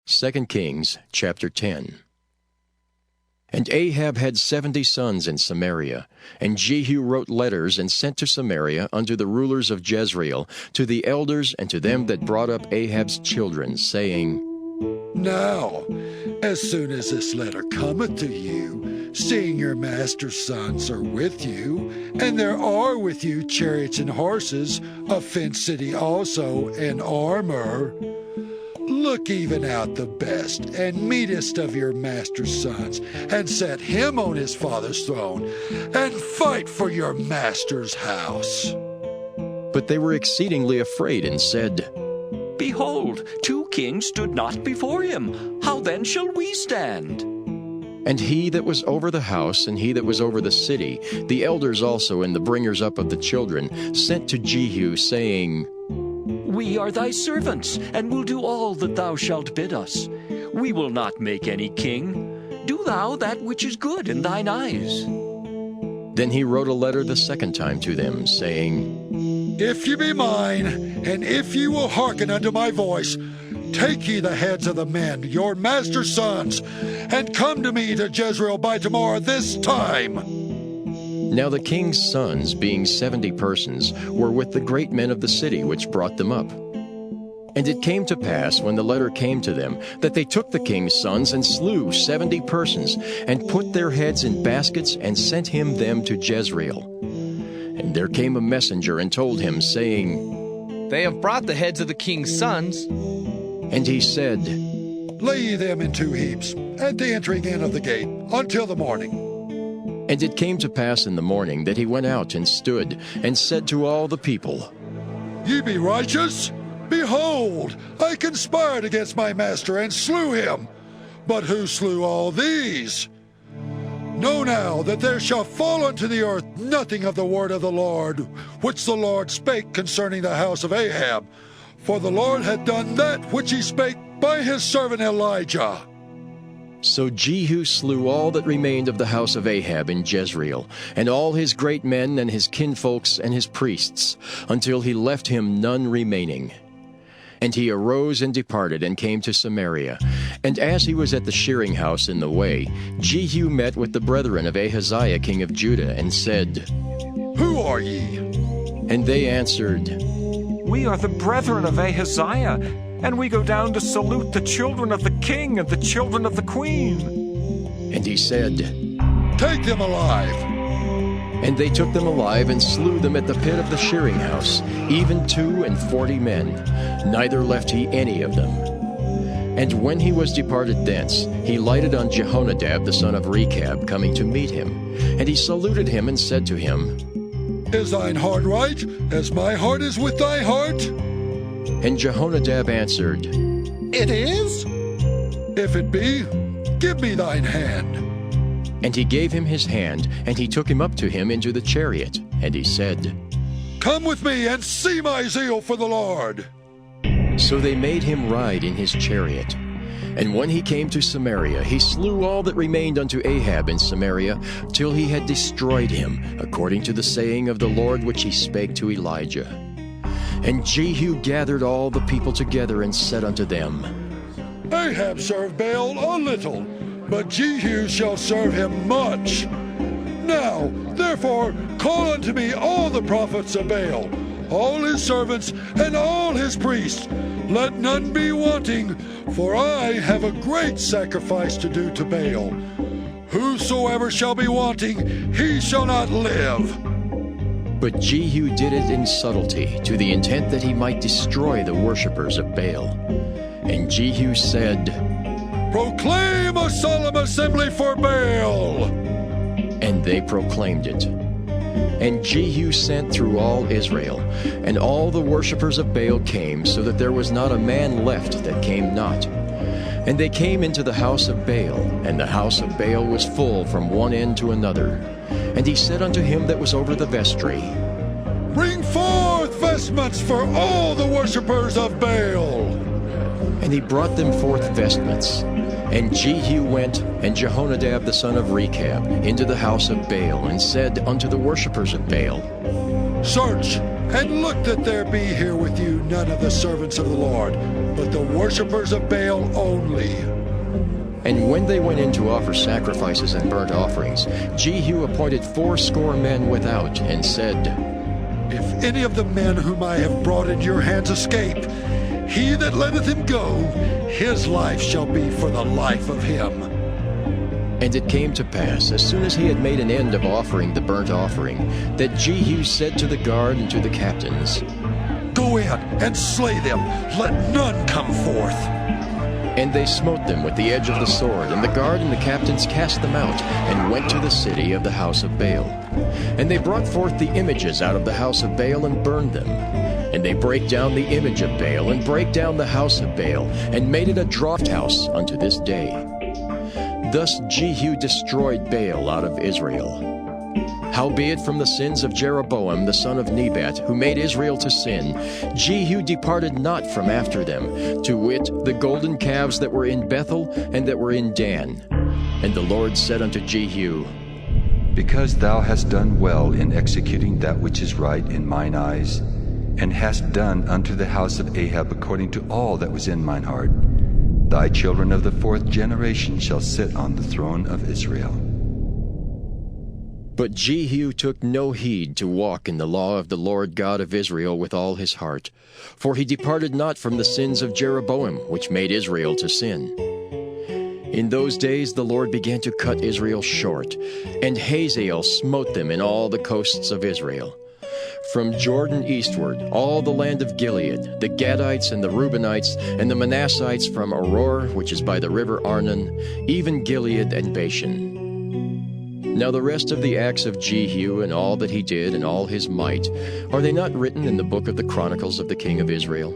2 Kings chapter 10. And Ahab had 70 sons in Samaria, and Jehu wrote letters and sent to Samaria unto the rulers of Jezreel, to the elders and to them that brought up Ahab's children, saying, Now, as soon as this letter cometh to you, seeing your master's sons are with you, and there are with you chariots and horses, a fenced city also, and armor, look even out the best and meetest of your master's sons, and set him on his father's throne, and fight for your master's house. But they were exceedingly afraid, and said, Behold, 2 kings stood not before him. How then shall we stand? And he that was over the house, and he that was over the city, the elders also and the bringers up of the children, sent to Jehu, saying, We are thy servants, and will do all that thou shalt bid us. We will not make any king. Do thou that which is good in thine eyes. Then he wrote a letter the second time to them, saying, If ye be mine, and if ye will hearken unto my voice, take ye the heads of the men, your master's sons, and come to me to Jezreel by tomorrow this time. Now the king's sons, being 70 persons, were with the great men of the city which brought them up. And it came to pass, when the letter came to them, that they took the king's sons and slew 70 persons, and put their heads in baskets, and sent him them to Jezreel. And there came a messenger and told him, saying, They have brought the heads of the king's sons. And he said, Lay ye them in 2 heaps, at the entering in of the gate, until the morning. And it came to pass in the morning that he went out and stood, and said to all the people, Ye be righteous? Behold, I conspired against my master, and slew him. But who slew all these? Know now that there shall fall unto the earth nothing of the word of the Lord, which the Lord spake concerning the house of Ahab. For the Lord hath done that which he spake by his servant Elijah. So Jehu slew all that remained of the house of Ahab in Jezreel, and all his great men and his kinfolks and his priests, until he left him none remaining. And he arose and departed, and came to Samaria. And as he was at the shearing house in the way, Jehu met with the brethren of Ahaziah king of Judah, and said, Who are ye? And they answered, We are the brethren of Ahaziah, and we go down to salute the children of the king and the children of the queen. And he said, Take them alive. And they took them alive, and slew them at the pit of the shearing house, even 42 men, neither left he any of them. And when he was departed thence, he lighted on Jehonadab the son of Rechab, coming to meet him. And he saluted him, and said to him, Is thine heart right, as my heart is with thy heart? And Jehonadab answered, It is. If it be, give me thine hand. And he gave him his hand, and he took him up to him into the chariot. And he said, Come with me, and see my zeal for the Lord. So they made him ride in his chariot. And when he came to Samaria, he slew all that remained unto Ahab in Samaria, till he had destroyed him, according to the saying of the Lord which he spake to Elijah. And Jehu gathered all the people together, and said unto them, Ahab served Baal a little, but Jehu shall serve him much. Now, therefore, call unto me all the prophets of Baal, all his servants, and all his priests. Let none be wanting, for I have a great sacrifice to do to Baal. Whosoever shall be wanting, he shall not live. But Jehu did it in subtlety, to the intent that he might destroy the worshippers of Baal. And Jehu said, Proclaim a solemn assembly for Baal. And they proclaimed it. And Jehu sent through all Israel, and all the worshippers of Baal came, so that there was not a man left that came not. And they came into the house of Baal, and the house of Baal was full from one end to another. And he said unto him that was over the vestry, Bring forth vestments for all the worshippers of Baal. And he brought them forth vestments. And Jehu went, and Jehonadab the son of Rechab, into the house of Baal, and said unto the worshippers of Baal, Search, and look that there be here with you none of the servants of the Lord, but the worshippers of Baal only. And when they went in to offer sacrifices and burnt offerings, Jehu appointed 80 men without, and said, If any of the men whom I have brought into your hands escape, he that letteth him go, his life shall be for the life of him. And it came to pass, as soon as he had made an end of offering the burnt offering, that Jehu said to the guard and to the captains, Go in and slay them, let none come forth. And they smote them with the edge of the sword, and the guard and the captains cast them out, and went to the city of the house of Baal. And they brought forth the images out of the house of Baal, and burned them. And they brake down the image of Baal, and brake down the house of Baal, and made it a draught house unto this day. Thus Jehu destroyed Baal out of Israel. Howbeit from the sins of Jeroboam the son of Nebat, who made Israel to sin, Jehu departed not from after them, to wit, the golden calves that were in Bethel and that were in Dan. And the Lord said unto Jehu, Because thou hast done well in executing that which is right in mine eyes, and hast done unto the house of Ahab according to all that was in mine heart, thy children of the 4th generation shall sit on the throne of Israel. But Jehu took no heed to walk in the law of the Lord God of Israel with all his heart, for he departed not from the sins of Jeroboam, which made Israel to sin. In those days the Lord began to cut Israel short, and Hazael smote them in all the coasts of Israel. From Jordan eastward, all the land of Gilead, the Gadites and the Reubenites, and the Manassites from Aroer, which is by the river Arnon, even Gilead and Bashan. Now the rest of the acts of Jehu, and all that he did, and all his might, are they not written in the book of the Chronicles of the king of Israel?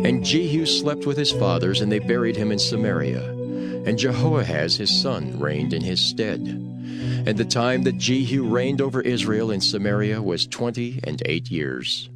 And Jehu slept with his fathers, and they buried him in Samaria. And Jehoahaz his son reigned in his stead. And the time that Jehu reigned over Israel in Samaria was 28 years.